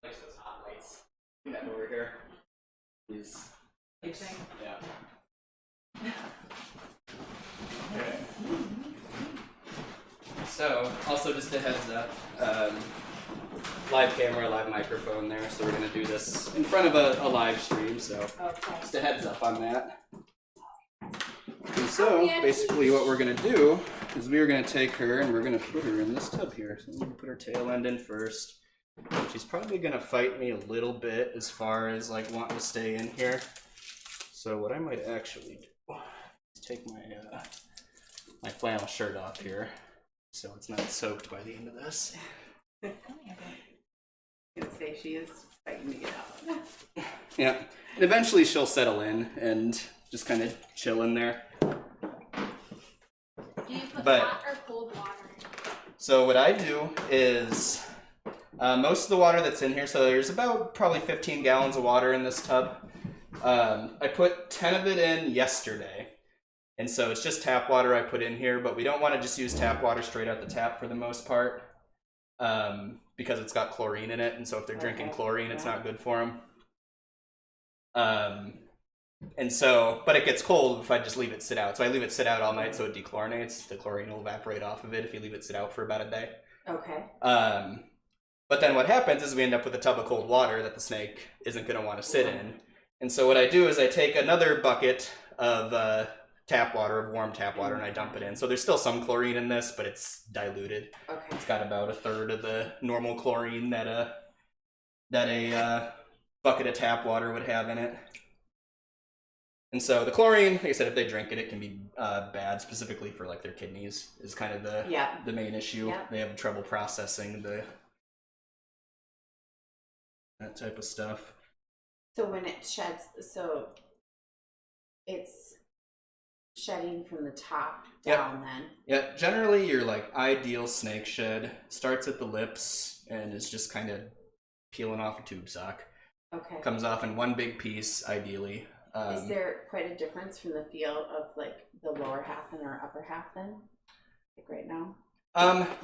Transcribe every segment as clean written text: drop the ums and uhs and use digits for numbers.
Like those hot lights we have over here. These. Yeah. Okay. So, also just a heads up, live camera, live microphone there, so we're going to do this in front of a live stream, so just a heads up on that. And so, basically what we're going to do is we're going to take her and we're going to put her in this tub here. So I'm going to put her tail end in first. She's probably going to fight me a little bit as far as like wanting to stay in here. So what I might actually do is take my my flannel shirt off here, so it's not soaked by the end of this. I was gonna say she is fighting to get out. Yeah, and eventually she'll settle in and just kind of chill in there. Do you put hot or cold water in? So what I do is most of the water that's in here, so there's about probably 15 gallons of water in this tub. I put 10 of it in yesterday, and so it's just tap water I put in here, but we don't want to just use tap water straight out the tap for the most part, because it's got chlorine in it, and so if they're drinking chlorine, it's not good for them. And so, but it gets cold if I just leave it sit out. So I leave it sit out all night so it dechlorinates. The chlorine will evaporate off of it if you leave it sit out for about a day. Okay. But then what happens is we end up with a tub of cold water that the snake isn't going to want to sit in. And so what I do is I take another bucket of tap water, of warm tap water, and I dump it in. So there's still some chlorine in this, but it's diluted. Okay. It's got about 1/3 of the normal chlorine that a bucket of tap water would have in it. And so the chlorine, like I said, if they drink it, it can be bad, specifically for like their kidneys is kind of the main issue. They have trouble processing that type of stuff. So when it sheds, so it's shedding from the top down then? Yeah, generally your like ideal snake shed starts at the lips and is just kind of peeling off a tube sock. Okay. Comes off in one big piece, ideally. Is there quite a difference from the feel of like the lower half and our upper half then? Like right now?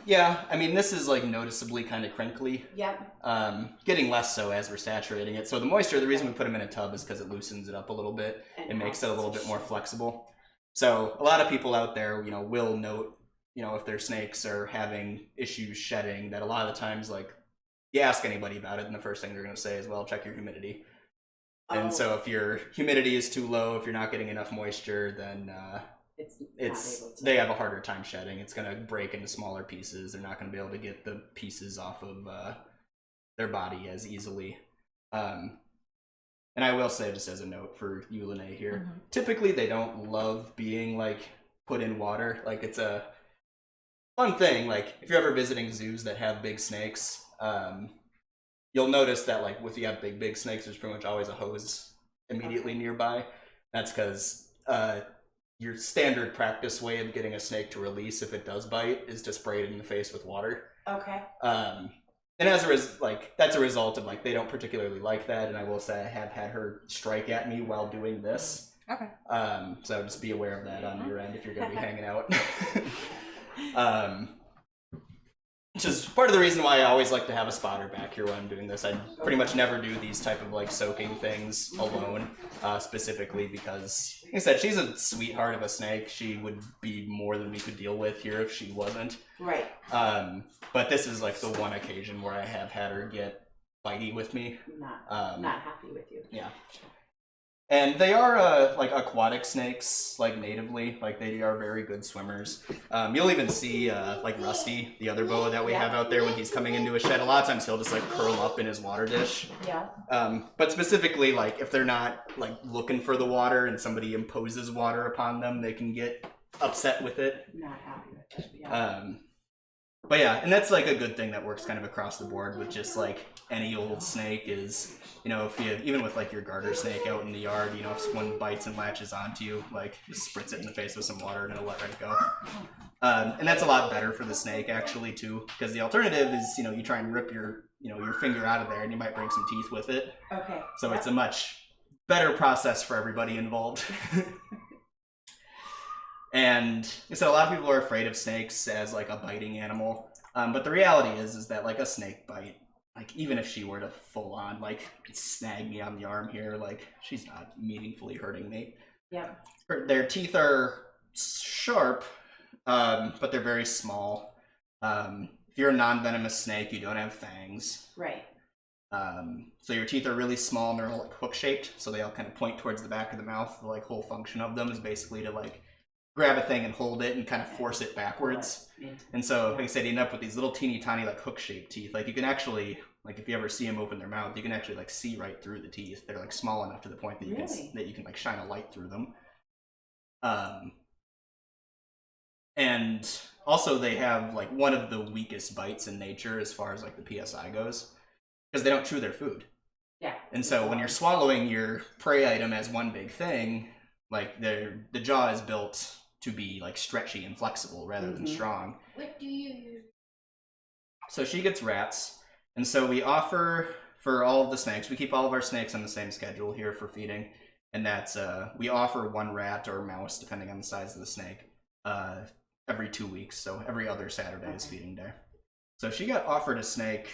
Yeah, I mean, this is like noticeably kind of crinkly. Yep. Getting less so as we're saturating it. So the moisture, the reason we put them in a tub is because it loosens it up a little bit and makes it a little bit more flexible. So a lot of people out there, you know, will note, you know, if their snakes are having issues shedding, that a lot of the times, like, you ask anybody about it and the first thing they're going to say is, well, check your humidity. And so if your humidity is too low, if you're not getting enough moisture, then they have a harder time shedding. It's going to break into smaller pieces. They're not going to be able to get the pieces off of their body as easily. And I will say, just as a note for you, Lene, here, typically they don't love being like put in water. Like it's a fun thing. Like if you're ever visiting zoos that have big snakes, you'll notice that like if you have big snakes, there's pretty much always a hose immediately nearby. That's because your standard practice way of getting a snake to release if it does bite is to spray it in the face with water. Okay. And as that's a result of like they don't particularly like that. And I will say I have had her strike at me while doing this. Okay. So just be aware of that on your end if you're going to be hanging out. Which is part of the reason why I always like to have a spotter back here when I'm doing this. I pretty much never do these type of like soaking things alone, specifically because, like I said, she's a sweetheart of a snake. She would be more than we could deal with here if she wasn't. Right. But this is like the one occasion where I have had her get bitey with me. Not happy with you. Yeah. And they are like aquatic snakes, like natively, like they are very good swimmers. You'll even see like Rusty, the other boa that we have out there when he's coming into a shed. A lot of times he'll just like curl up in his water dish. Yeah. But specifically, like if they're not like looking for the water and somebody imposes water upon them, they can get upset with it. Not happy with it. Yeah. But yeah, and that's like a good thing that works kind of across the board with just like any old snake is, you know, if you, even with like your garter snake out in the yard, you know, if one bites and latches onto you, like just spritz it in the face with some water and it'll let right go. And that's a lot better for the snake actually too, because the alternative is, you know, you try and rip your, you know, your finger out of there and you might break some teeth with it. Okay. So it's a much better process for everybody involved. And so a lot of people are afraid of snakes as like a biting animal, but the reality is that like a snake bite, like even if she were to full on like snag me on the arm here, like she's not meaningfully hurting me. Yep. Their teeth are sharp, but they're very small. If you're a non-venomous snake, you don't have fangs. Right. So your teeth are really small and they're all like hook-shaped, so they all kind of point towards the back of the mouth. The like whole function of them is basically to like grab a thing and hold it and kind of force it backwards. And so, like I said, you end up with these little teeny tiny like hook-shaped teeth. Like you can actually, like if you ever see them open their mouth, you can actually like see right through the teeth. They're like small enough to the point that you can like shine a light through them. And also they have like one of the weakest bites in nature as far as like the PSI goes, because they don't chew their food. Yeah. And so when you're swallowing your prey item as one big thing, like the jaw is built to be like stretchy and flexible rather than strong. What do you use? So she gets rats, and so we offer for all of the snakes, we keep all of our snakes on the same schedule here for feeding, and that's we offer 1 rat or mouse depending on the size of the snake every 2 weeks. So every other Saturday is feeding day. So she got offered a snake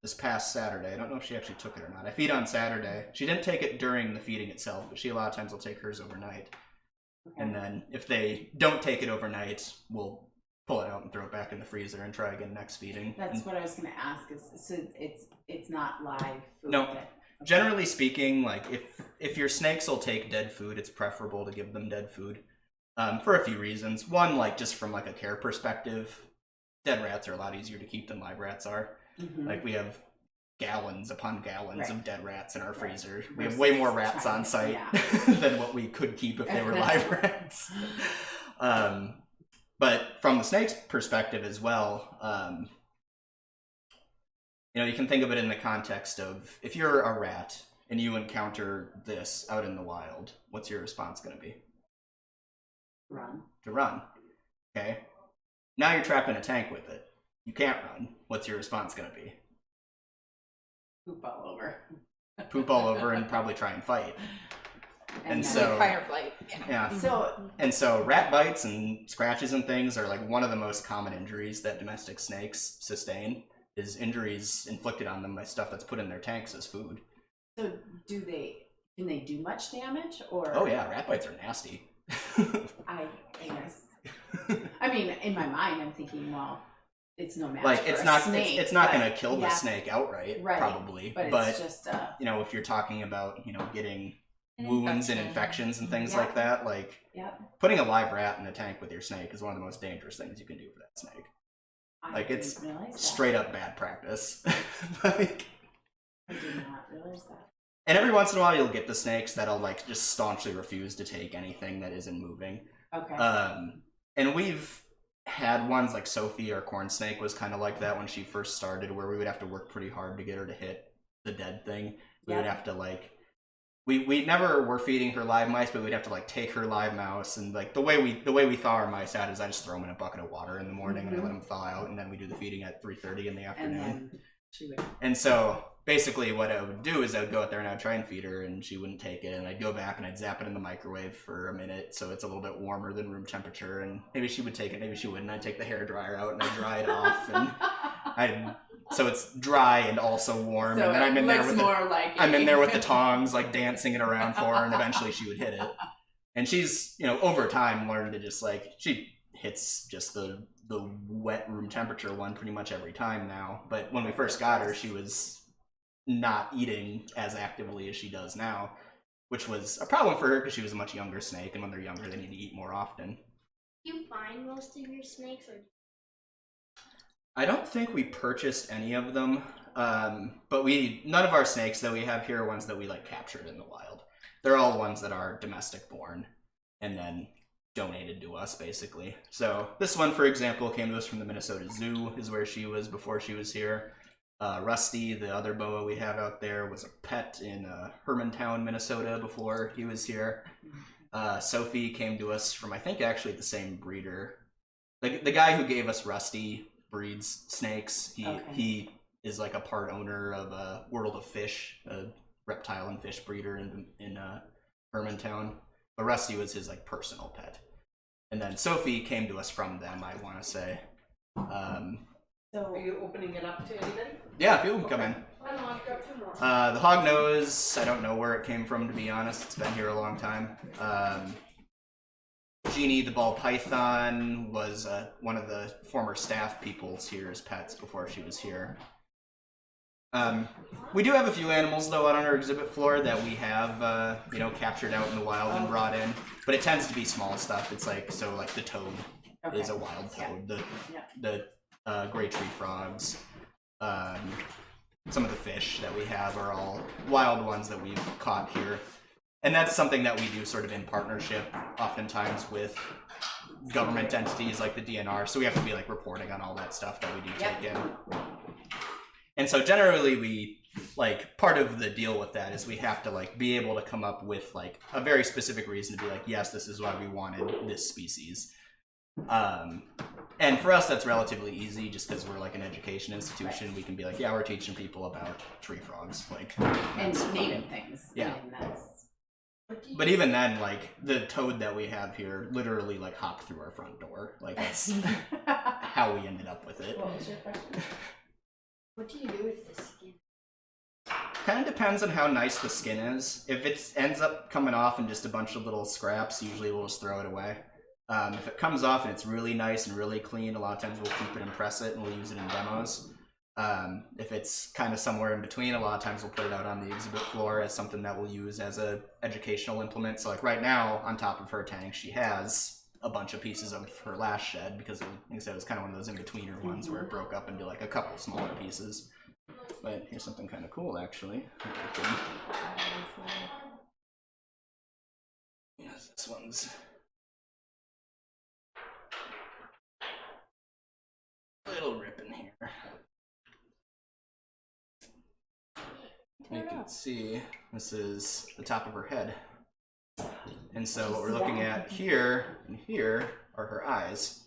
this past Saturday. I don't know if she actually took it or not. I feed on Saturday. She didn't take it during the feeding itself, but she a lot of times will take hers overnight. Okay. And then if they don't take it overnight, we'll pull it out and throw it back in the freezer and try again next feeding. That's what I was going to ask. So it's not live food? No. Okay. Generally speaking, like if your snakes will take dead food, it's preferable to give them dead food for a few reasons. One, like just from like a care perspective, dead rats are a lot easier to keep than live rats are. Like we have gallons upon gallons of dead rats in our freezer. We have way more rats on site than what we could keep if they were live rats. But from the snake's perspective as well, you know, you can think of it in the context of if you're a rat and you encounter this out in the wild, what's your response going to be? Run. To run. Okay. Now you're trapped in a tank with it. You can't run. What's your response going to be? Poop all over. Poop all over and probably try and fight. And so fight or flight. Yeah. So rat bites and scratches and things are like one of the most common injuries that domestic snakes sustain, is injuries inflicted on them by stuff that's put in their tanks as food. So can they do much damage, or? Oh yeah, rat bites are nasty. I guess. I mean, in my mind, I'm thinking, well, it's no match like for it's a not snake, it's not going to kill the snake outright, right, probably. But it's just you know, if you're talking about, you know, getting wounds and infections and things like that, like putting a live rat in a tank with your snake is one of the most dangerous things you can do for that snake. Like it's straight up bad practice. Like, I did not realize that. And every once in a while you'll get the snakes that'll like just staunchly refuse to take anything that isn't moving. Okay. And we've had ones like Sophie, our corn snake, was kind of like that when she first started, where we would have to work pretty hard to get her to hit the dead thing. We would have to like, we never were feeding her live mice, but we'd have to like take her live mouse, and like the way we thaw our mice out is I just throw them in a bucket of water in the morning and I let them thaw out, and then we do the feeding at 3:30 in the afternoon. And so basically what I would do is I would go out there and I would try and feed her, and she wouldn't take it, and I'd go back and I'd zap it in the microwave for a minute so it's a little bit warmer than room temperature, and maybe she would take it, maybe she wouldn't. I'd take the hair dryer out and I'd dry it off, and so it's dry and also warm, so and then I'm in there with the tongs, like dancing it around for her, and eventually she would hit it. And she's, you know, over time learned to just like, she hits just the wet room temperature one pretty much every time now. But when we first got her, she was not eating as actively as she does now, which was a problem for her because she was a much younger snake, and when they're younger they need to eat more often. Do you find most of your snakes, or? I don't think we purchased any of them, but none of our snakes that we have here are ones that we like captured in the wild. They're all ones that are domestic born and then donated to us, basically. So this one, for example, came to us from the Minnesota Zoo, is where she was before she was here. Rusty, the other boa we have out there, was a pet in Hermantown, Minnesota before he was here. Sophie came to us from, I think, actually the same breeder. The guy who gave us Rusty breeds snakes. He is like a part owner of World of Fish, a reptile and fish breeder in Hermantown. But Rusty was his like personal pet. And then Sophie came to us from them, I want to say. So are you opening it up to anybody? Yeah, people can come in. The hog nose, I don't know where it came from, to be honest. It's been here a long time. Genie the ball python was one of the former staff people's here as pets before she was here. We do have a few animals though out on our exhibit floor that we have you know, captured out in the wild and brought in, but it tends to be small stuff. It's like, so like the toad is a wild toad, the gray tree frogs, some of the fish that we have are all wild ones that we've caught here. And that's something that we do sort of in partnership, oftentimes with government entities like the DNR. So we have to be like reporting on all that stuff that we do take in. And so generally we, like, part of the deal with that is we have to like be able to come up with like a very specific reason to be like, yes, this is why we wanted this species. And for us, that's relatively easy just because we're like an education institution. We can be like, yeah, we're teaching people about tree frogs. Like, and naming things. Yeah. I mean, that's... But even then, like, the toad that we have here literally, like, hopped through our front door. Like, that's how we ended up with it. What was your question? What do you do with the skin? Kind of depends on how nice the skin is. If it ends up coming off in just a bunch of little scraps, usually we'll just throw it away. If it comes off and it's really nice and really clean, a lot of times we'll keep it and press it and we'll use it in demos. If it's kind of somewhere in between, a lot of times we'll put it out on the exhibit floor as something that we'll use as a educational implement. So like right now, on top of her tank, she has a bunch of pieces of her last shed because it, like I said, it was kind of one of those in-betweener ones where it broke up into like a couple smaller pieces. But here's something kind of cool, actually. Yes, this one's a little rip in here. You can see this is the top of her head. And so what we're looking at here and here are her eyes.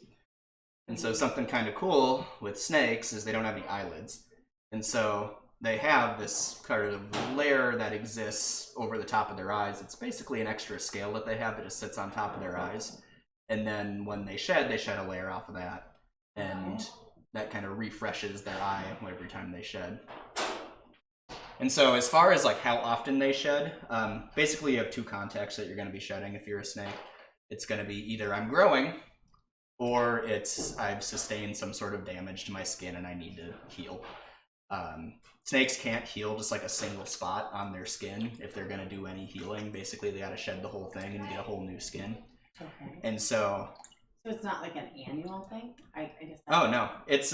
And so something kind of cool with snakes is they don't have any eyelids. And so they have this kind of layer that exists over the top of their eyes. It's basically an extra scale that they have that just sits on top of their eyes. And then when they shed a layer off of that. And that kind of refreshes their eye every time they shed. And so as far as like how often they shed, basically you have two contexts that you're going to be shedding if you're a snake. It's going to be either I'm growing or it's I've sustained some sort of damage to my skin and I need to heal. Snakes can't heal just like a single spot on their skin if they're going to do any healing. Basically they got to shed the whole thing and get a whole new skin. Okay. And so... So it's not like an annual thing? I guess. Oh no, it's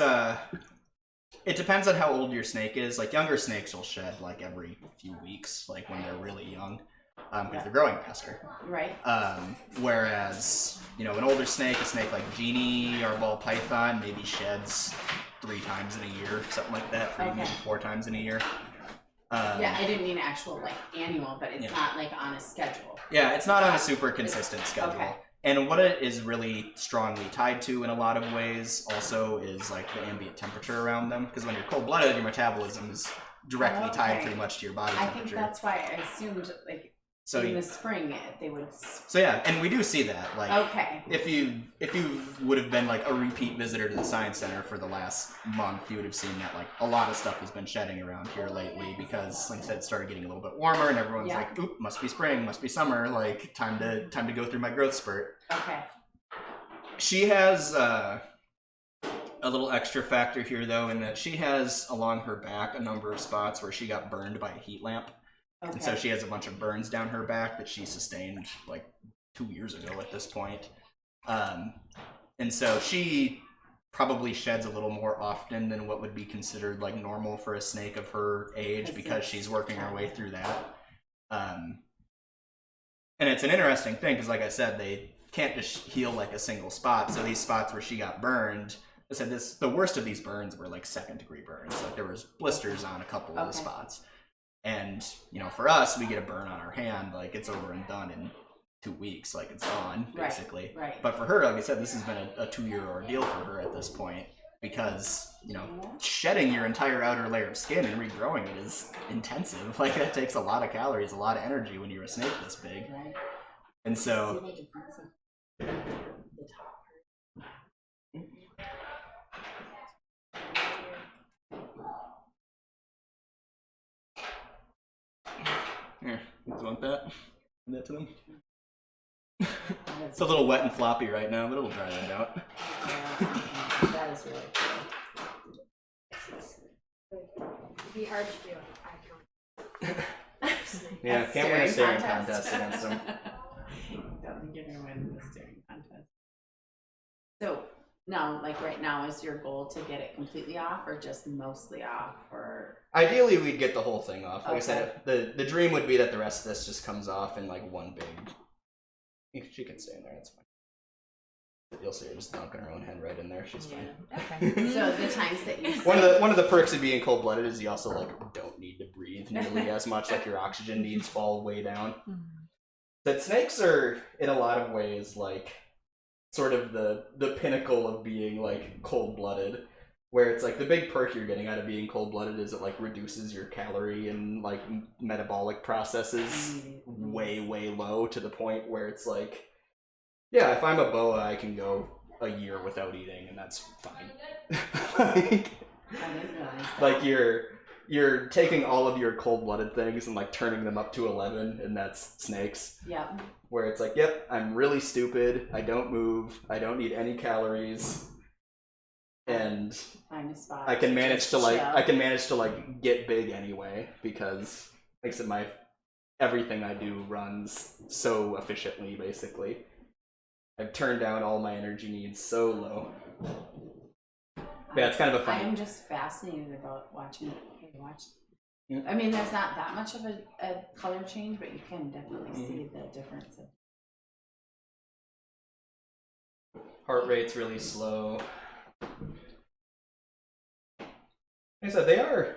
it depends on how old your snake is. Like younger snakes will shed like every few weeks, like when they're really young, because they're growing faster. Right. Whereas, you know, an older snake, a snake like Genie or ball python, maybe sheds 3 times in a year, something like that, maybe 4 times in a year. Yeah, I didn't mean actual like annual, but it's not like on a schedule. Yeah, it's not on a super consistent schedule. Okay. And what it is really strongly tied to in a lot of ways also is like the ambient temperature around them. Because when you're cold-blooded, your metabolism is directly tied pretty much to your body temperature. I think that's why I assumed like in the spring they would. So yeah, and we do see that. Like, okay. If you would have been like a repeat visitor to the Science Center for the last month, you would have seen that like a lot of stuff has been shedding around here lately because, like I said, it started getting a little bit warmer, and everyone's like, "Oop, must be spring, must be summer. Like time to go through my growth spurt." Okay. She has a little extra factor here though, in that she has along her back a number of spots where she got burned by a heat lamp. Okay. And so she has a bunch of burns down her back that she sustained like 2 years ago at this point. And so she probably sheds a little more often than what would be considered like normal for a snake of her age because she's working her way through that. And it's an interesting thing because, like I said, they can't just heal like a single spot. So these spots where she got burned, I said the worst of these burns were like 2nd-degree burns. Like there was blisters on a couple of the spots. And, you know, for us, we get a burn on our hand, like it's over and done in 2 weeks, like it's gone, basically. Right. But for her, like I said, this has been a 2-year ordeal for her at this point because, you know, shedding your entire outer layer of skin and regrowing it is intensive. Like it takes a lot of calories, a lot of energy when you're a snake this big. Right. And so... Here, you want that? Give that to them. It's a little wet and floppy right now, but it'll dry that out. Yeah, that is really cool. It'd be hard to do an icon. Yeah, can't win a staring contest against them. Don't think you're gonna win the staring contest. So now, like right now, is your goal to get it completely off, or just mostly off, or? Ideally, we'd get the whole thing off. Like I Okay. said, the dream would be that the rest of this just comes off in like one big. She can stay in there. That's fine. You'll see her just dunking her own head right in there. She's fine. Okay. So the times that you One of the perks of being cold-blooded is you also like don't need to breathe nearly as much. Like your oxygen needs fall way down. That snakes are in a lot of ways like sort of the pinnacle of being like cold-blooded, where it's like the big perk you're getting out of being cold-blooded is it like reduces your calorie and like metabolic processes way low to the point where it's like, yeah, if I'm a boa, I can go a year without eating, and that's fine. I didn't realize that. Like you're taking all of your cold-blooded things and like turning them up to 11, and that's snakes. Yep. Where it's like, yep, I'm really stupid. I don't move. I don't need any calories, and Find a spot. I can manage to chill. like get big anyway because, like I said, everything I do runs so efficiently. Basically, I've turned down all my energy needs so low. Yeah, it's kind of a fun. I am just fascinated about watching it. Yeah. I mean, there's not that much of a color change, but you can definitely see the difference. Heart rate's really slow. Like I said, they are.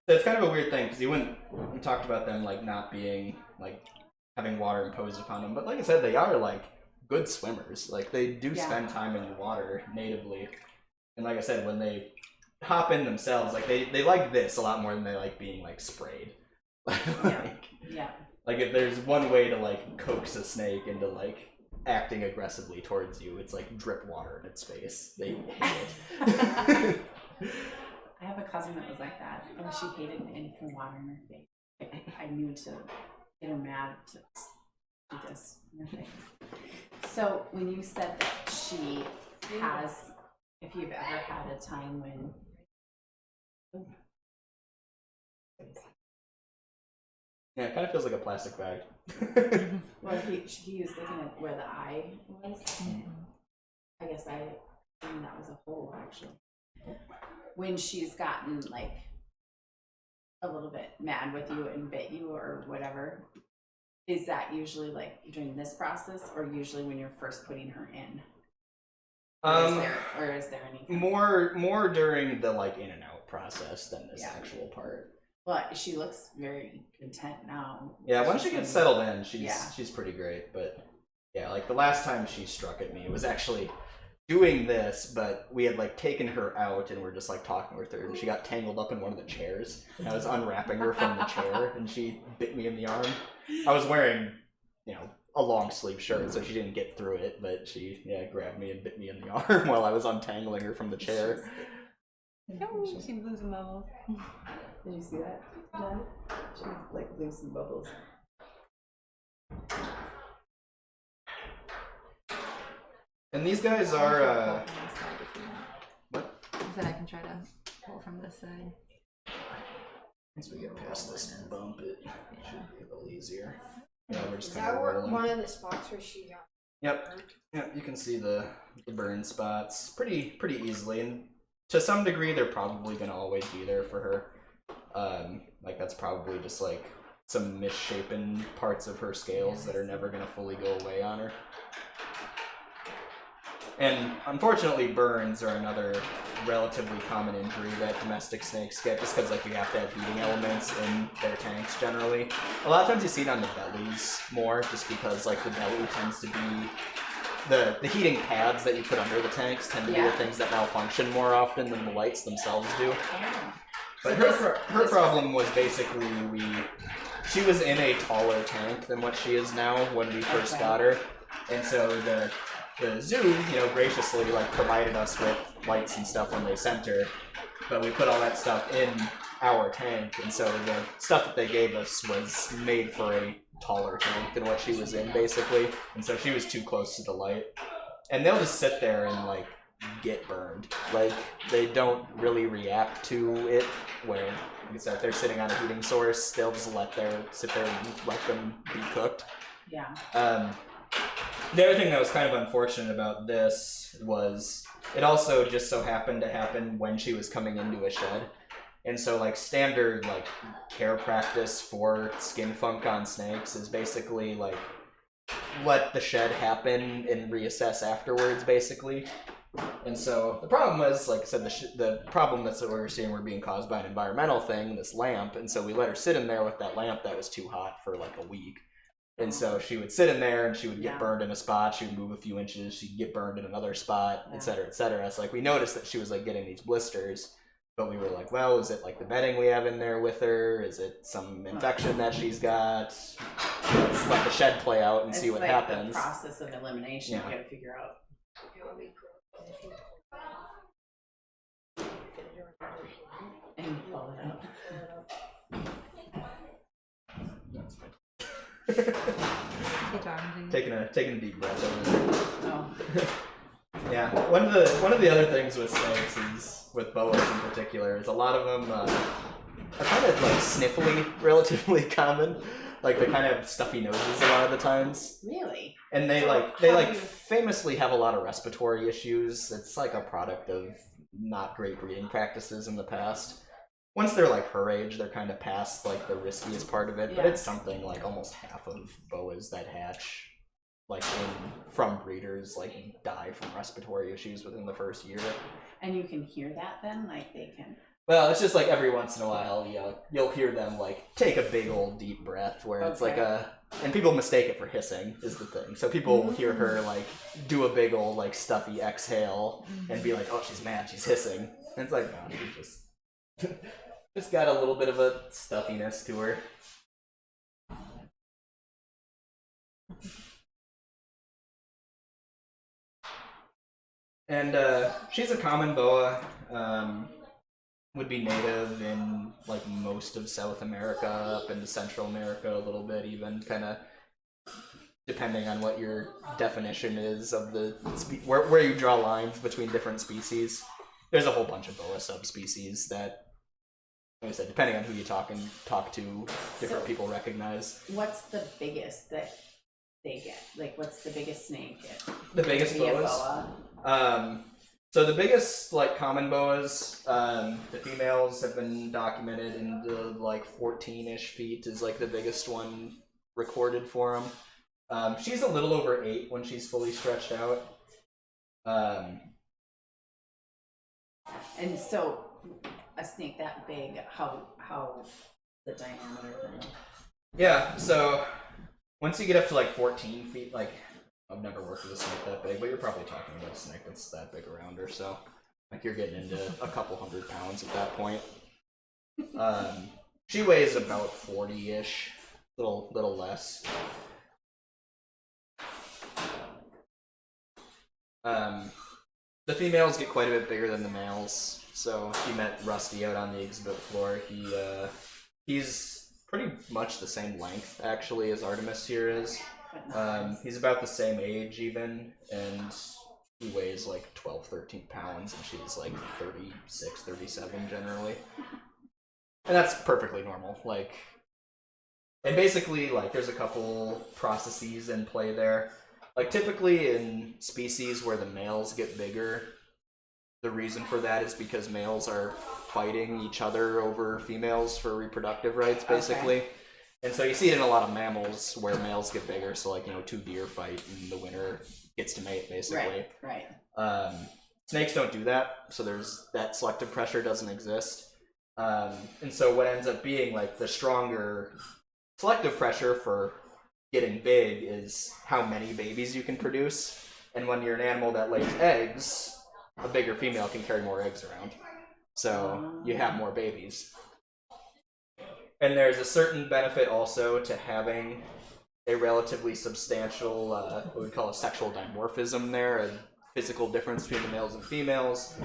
It's kind of a weird thing because we talked about them like not being like having water imposed upon them, but like I said, they are like good swimmers. Like they do spend time in the water natively, and like I said, when they hop in themselves, like they like this a lot more than they like being like sprayed. Yeah. Like if there's one way to like coax a snake into like acting aggressively towards you, it's like drip water in its face. They hate it. I have a cousin that was like that, and she hated anything water in her face. Like, I knew to get her mad to do this in her face. So when you said that she has, if you've ever had a time when Yeah, it kind of feels like a plastic bag. well, he was looking at where the eye was. I guess that was a hole actually. When she's gotten like a little bit mad with you and bit you or whatever, is that usually like during this process or usually when you're first putting her in? Or is there anything? More during the like in and out process than this actual part. Well, she looks very content now. Yeah, once she gets settled in, she's pretty great. But yeah, like the last time she struck at me, it was actually doing this, but we had like taken her out and we're just like talking with her, and she got tangled up in one of the chairs. And I was unwrapping her from the chair, and she bit me in the arm. I was wearing, a long sleeve shirt, so she didn't get through it, but she grabbed me and bit me in the arm while I was untangling her from the chair. Oh, she blew some bubbles. Did you see that, Jen? She like blew some bubbles. And these guys are what? I said I can try to pull from this side. Once we get past this bump, it should be a little easier. Yeah, we're just Is kind that of rolling. one of the spots where she got? Yep, you can see the burn spots pretty easily, and to some degree they're probably going to always be there for her. Like that's probably just like some misshapen parts of her scales that are never going to fully go away on her. And unfortunately, burns are another relatively common injury that domestic snakes get, just because like you have to have heating elements in their tanks generally. A lot of times you see it on the bellies more, just because like the belly tends to be the heating pads that you put under the tanks tend to be the things that malfunction more often than the lights themselves do. But her problem was basically she was in a taller tank than what she is now when we first got her, and so the zoo, graciously like provided us with lights and stuff when they sent her, but we put all that stuff in our tank, and so the stuff that they gave us was made for a taller tank than what she was in, basically, and so she was too close to the light. And they'll just sit there and like get burned. Like they don't really react to it. Where like I said, if they're sitting on a heating source, they'll just sit there and let them be cooked. Yeah. The other thing that was kind of unfortunate about this was it also just so happened to happen when she was coming into a shed. And so like standard like care practice for skin funk on snakes is basically like let the shed happen and reassess afterwards, basically. And so the problem was, like I said, the problem that's what we were seeing were being caused by an environmental thing, this lamp. And so we let her sit in there with that lamp that was too hot for like a week. And so she would sit in there and she would get burned in a spot. She would move a few inches. She'd get burned in another spot, et cetera, et cetera. It's like we noticed that she was like getting these blisters. But we were like, well, is it like the bedding we have in there with her? Is it some infection that she's got? Let's let the shed play out and see what happens. It's like the process of elimination. Yeah. You gotta figure out. And pull it out. Taking a deep breath over there. Oh. Yeah, one of the other things with snakes is, with boas in particular, is a lot of them are kind of like sniffly, relatively common. Like they kind of have stuffy noses a lot of the times. Really? And they famously have a lot of respiratory issues. It's like a product of not great breeding practices in the past. Once they're like her age, they're kind of past like the riskiest part of it, but it's something like almost half of boas that hatch like from breeders like die from respiratory issues within the first year. And you can hear that then? Like they can... Well, it's just like every once in a while, you'll hear them like take a big old deep breath where it's like and people mistake it for hissing is the thing. So people hear her like do a big old like stuffy exhale and be like, oh, she's mad, she's hissing. And it's like, no, she's just got a little bit of a stuffiness to her. And she's a common boa. Would be native in like most of South America, up into Central America a little bit, even kind of depending on what your definition is of the where you draw lines between different species. There's a whole bunch of boa subspecies that, like I said, depending on who you talk to, different people recognize. What's the biggest that they get? Like, what's the biggest snake? The biggest boas. So the biggest like common boas, the females have been documented in the like 14-ish feet is like the biggest one recorded for them. She's a little over 8 when she's fully stretched out. And so a snake that big, how the diameter then? Yeah, so once you get up to like 14 feet, like I've never worked with a snake that big, but you're probably talking about a snake that's that big around her, so like you're getting into a couple 100 pounds at that point. She weighs about 40-ish, little less. The females get quite a bit bigger than the males. So if you met Rusty out on the exhibit floor, he's pretty much the same length actually as Artemis here is. He's about the same age even, and he weighs like 12-13 pounds, and she's like 36-37 generally. And that's perfectly normal. Like, and basically like there's a couple processes in play there. Like typically in species where the males get bigger, the reason for that is because males are fighting each other over females for reproductive rights, basically. Okay. And so you see it in a lot of mammals where males get bigger. So like, two deer fight and the winner gets to mate, basically. Right. Snakes don't do that. So there's that selective pressure doesn't exist. And so what ends up being like the stronger selective pressure for getting big is how many babies you can produce. And when you're an animal that lays eggs, a bigger female can carry more eggs around. So you have more babies. And there's a certain benefit also to having a relatively substantial, what we call a sexual dimorphism there, a physical difference between the males and females.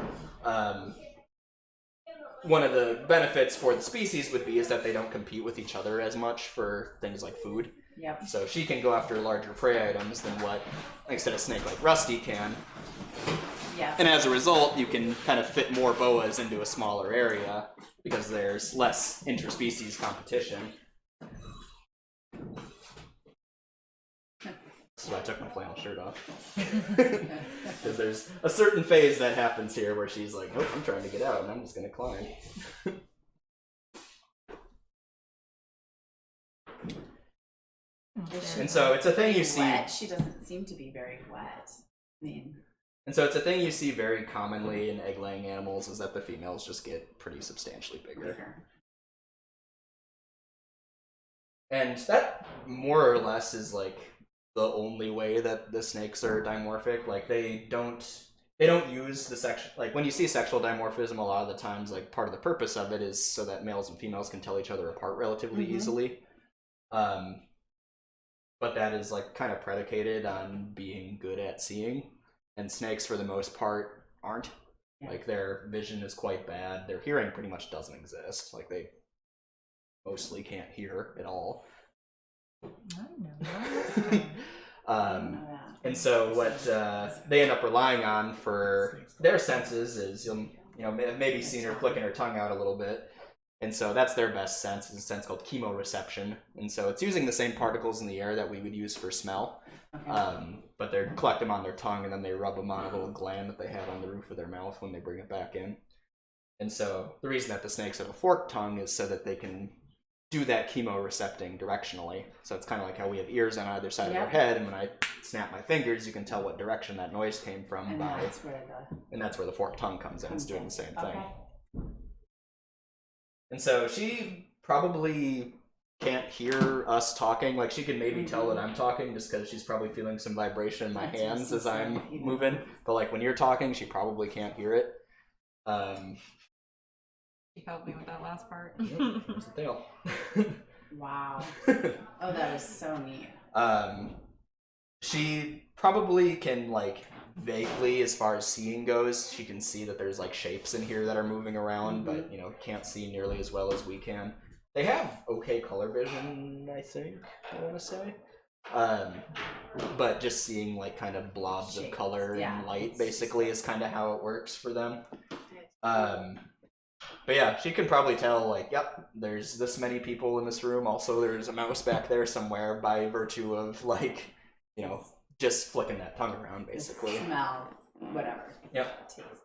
one of the benefits for the species would be is that they don't compete with each other as much for things like food. Yep. So she can go after larger prey items than what, like I said, a snake like Rusty can. Yeah. And as a result, you can kind of fit more boas into a smaller area because there's less interspecies competition. So I took my flannel shirt off. Because there's a certain phase that happens here where she's like, nope, I'm trying to get out and I'm just going to climb. And so it's a thing you see. Wet? She doesn't seem to be very wet. I mean. And so it's a thing you see very commonly in egg-laying animals is that the females just get pretty substantially bigger. And that more or less is like the only way that the snakes are dimorphic. Like they don't use the sexual, like when you see sexual dimorphism a lot of the times, like part of the purpose of it is so that males and females can tell each other apart relatively easily. But that is like kind of predicated on being good at seeing, and snakes for the most part aren't. Yeah. Like their vision is quite bad. Their hearing pretty much doesn't exist. Like they mostly can't hear at all. And so what they end up relying on for their senses is maybe seen her flicking her tongue out a little bit. And so that's their best sense. It's a sense called chemoreception. And so it's using the same particles in the air that we would use for smell. Okay. But they collect them on their tongue and then they rub them on a little gland that they have on the roof of their mouth when they bring it back in. And so the reason that the snakes have a forked tongue is so that they can do that chemorecepting directionally. So it's kind of like how we have ears on either side of our head, and when I snap my fingers, you can tell what direction that noise came from. And that's where the forked tongue comes in. It's doing the same thing. And so she probably can't hear us talking. Like she can maybe tell that I'm talking just because she's probably feeling some vibration in my hands as I'm moving. But like when you're talking, she probably can't hear it. She helped me with that last part. Here's the tail. Wow. Oh, that is so neat. She probably can like vaguely, as far as seeing goes, she can see that there's like shapes in here that are moving around, but can't see nearly as well as we can. They have okay color vision, I think, I want to say. But just seeing like kind of blobs of color and light basically is kind of how it works for them. But yeah, she can probably tell like, yep, there's this many people in this room. Also, there's a mouse back there somewhere by virtue of like, just flicking that tongue around basically. The smell, whatever. Yep. Taste.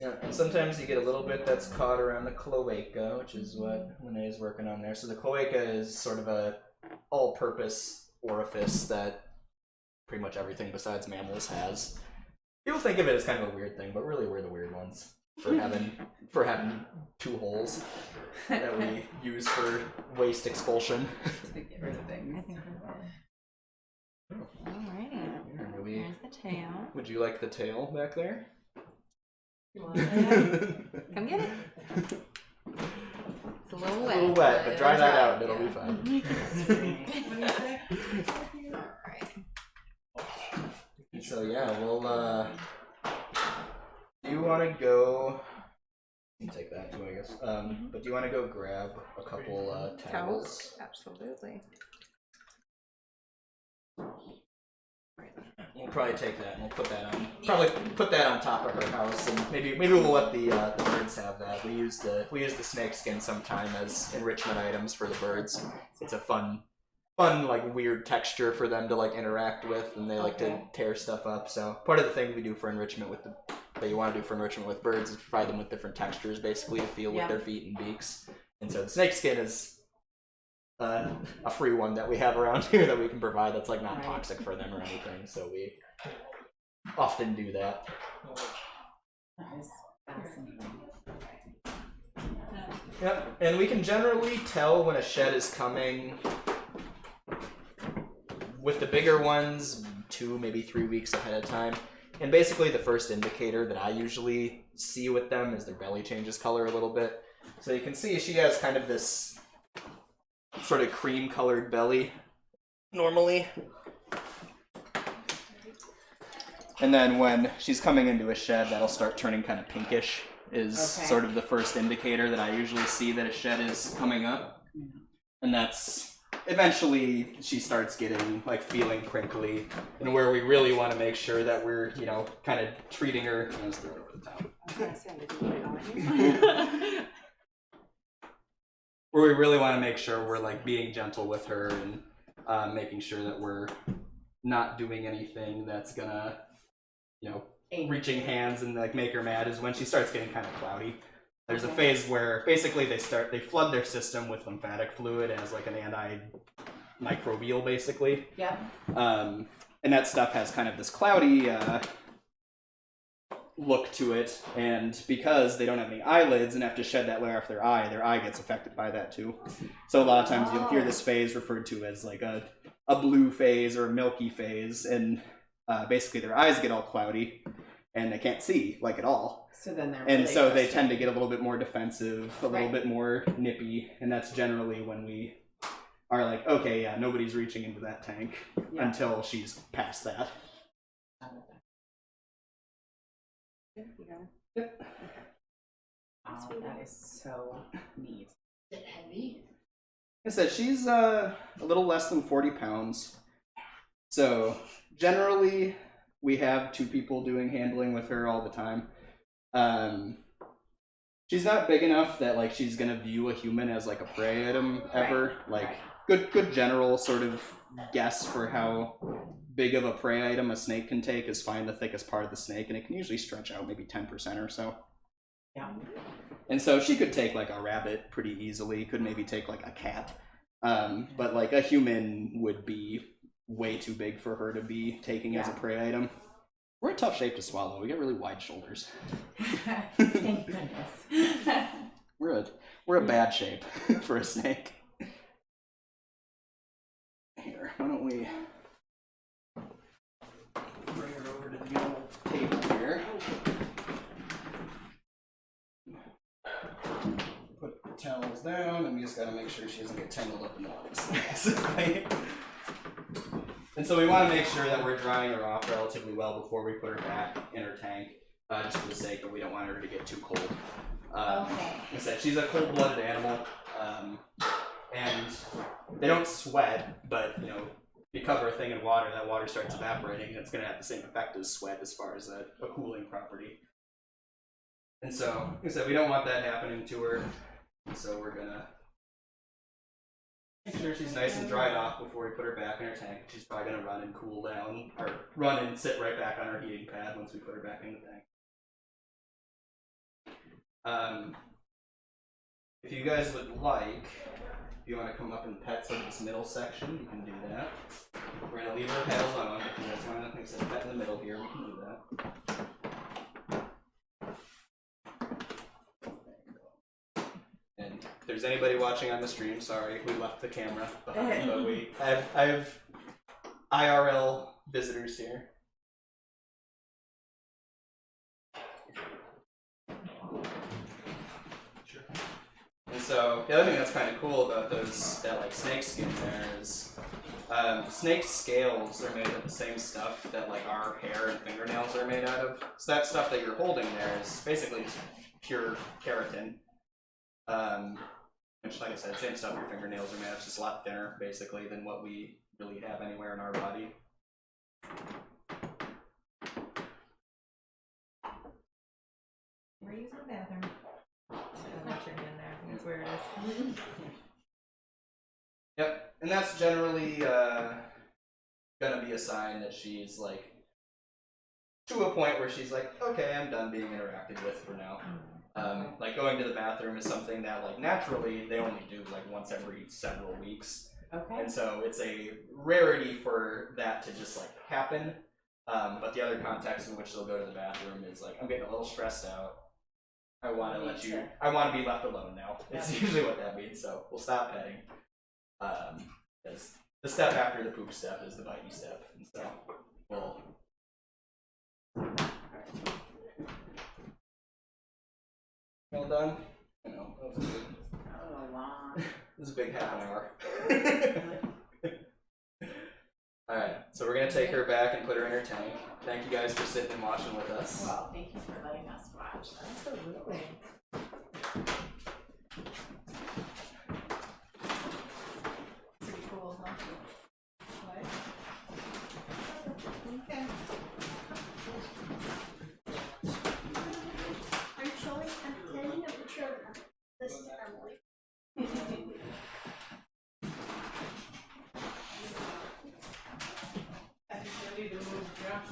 Yeah, and sometimes you get a little bit that's caught around the cloaca, which is what Lene is working on there. So the cloaca is sort of a all-purpose orifice that pretty much everything besides mammals has. People think of it as kind of a weird thing, but really we're the weird ones for having two holes that we use for waste expulsion. To get rid of things. I think we're good. Alrighty. Here's the tail. Would you like the tail back there? Come get it. It's a little wet. A little wet, but dry that out and it'll be fine. Alright. So yeah, we'll do you want to go, you can take that too, I guess, but do you want to go grab a couple towels? Absolutely. We'll probably take that and we'll put that on, put that on top of her house, and maybe we'll let the birds have that. We use the snake skin sometime as enrichment items for the birds. It's a fun like weird texture for them to like interact with, and they like to tear stuff up. So part of the thing we do for enrichment that you want to do for enrichment with birds is provide them with different textures basically to feel with their feet and beaks. And so the snake skin is a free one that we have around here that we can provide that's like not toxic for them or anything. So we often do that. That is fascinating. Yep, and we can generally tell when a shed is coming. With the bigger ones, 2, maybe 3 weeks ahead of time. And basically the first indicator that I usually see with them is their belly changes color a little bit. So you can see she has kind of this sort of cream colored belly normally. And then when she's coming into a shed, that'll start turning kind of pinkish, is sort of the first indicator that I usually see that a shed is coming up. And that's, eventually she starts getting, like, feeling crinkly, and where we really want to make sure that we're, you know, kind of treating her. Let's throw it over the top. Where we really want to make sure we're, like, being gentle with her and making sure that we're not doing anything that's gonna, you know, reaching hands and like make her mad, is when she starts getting kind of cloudy. There's a phase where basically they flood their system with lymphatic fluid as like an antimicrobial, basically. Yep. And that stuff has kind of this cloudy look to it, and because they don't have any eyelids and have to shed that layer off their eye gets affected by that too. So a lot of times you'll hear this phase referred to as like a blue phase or a milky phase, and basically their eyes get all cloudy and they can't see like at all. So then they're and so they tend to get a little bit more defensive, a little bit more nippy, and that's generally when we are like, okay, yeah, nobody's reaching into that tank until she's past that. You got it? Yep. Okay. Wow, that is so neat. Is it heavy? Like I said, she's a little less than 40 pounds. So generally, we have 2 people doing handling with her all the time. She's not big enough that like she's gonna view a human as like a prey item ever. Like good general sort of guess for how big of a prey item a snake can take is find the thickest part of the snake, and it can usually stretch out maybe 10% or so. Yeah. And so she could take like a rabbit pretty easily, could maybe take like a cat. But like a human would be way too big for her to be taking as a prey item. We're a tough shape to swallow. We got really wide shoulders. Thank goodness. We're a bad shape for a snake. Here, why don't we bring her over to the old table here. Put the towels down, and we just gotta make sure she doesn't get tangled up in the lights, basically. And so we want to make sure that we're drying her off relatively well before we put her back in her tank, just for the sake of we don't want her to get too cold. Like I said, she's a cold-blooded animal, and they don't sweat, but you know, if you cover a thing in water, that water starts evaporating, and it's going to have the same effect as sweat as far as a cooling property. And so, like I said, we don't want that happening to her, and so we're gonna make sure she's nice and dried off before we put her back in her tank. She's probably gonna run and cool down, or run and sit right back on her heating pad once we put her back in the tank. If you guys would like, if you want to come up and pet some of this middle section, you can do that. We're gonna leave her head alone. If you guys want to pet in the middle here, we can do that. And if there's anybody watching on the stream, sorry, we left the camera behind, but I have IRL visitors here. And so the other thing that's kind of cool about that like snake skin there is snake scales are made of the same stuff that like our hair and fingernails are made out of. So that stuff that you're holding there is basically just pure keratin. Which, like I said, same stuff your fingernails are made of, it's just a lot thinner, basically, than what we really have anywhere in our body. We're using the bathroom. I'll let your hand there. That's where it is. Yep, and that's generally gonna be a sign that she's like to a point where she's like, okay, I'm done being interacted with for now. Like going to the bathroom is something that like naturally they only do like once every several weeks. Okay. And so it's a rarity for that to just like happen. But the other context in which they'll go to the bathroom is like, I'm getting a little stressed out. I want to I want to be left alone now. It's usually what that means. So we'll stop petting. Because the step after the poop step is the bitey step. And so we'll. Well done. I know, that was good. Oh, long. This is a big half an hour. Alright, so So we're gonna take her back and put her in her tank. Thank you guys for sitting and watching with us. Well, thank you for letting us watch. Absolutely. Pretty cool, huh? What? Okay. I'm taking a picture of this to Emily. I need to move Josh.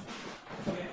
Okay.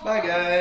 Bye, guys.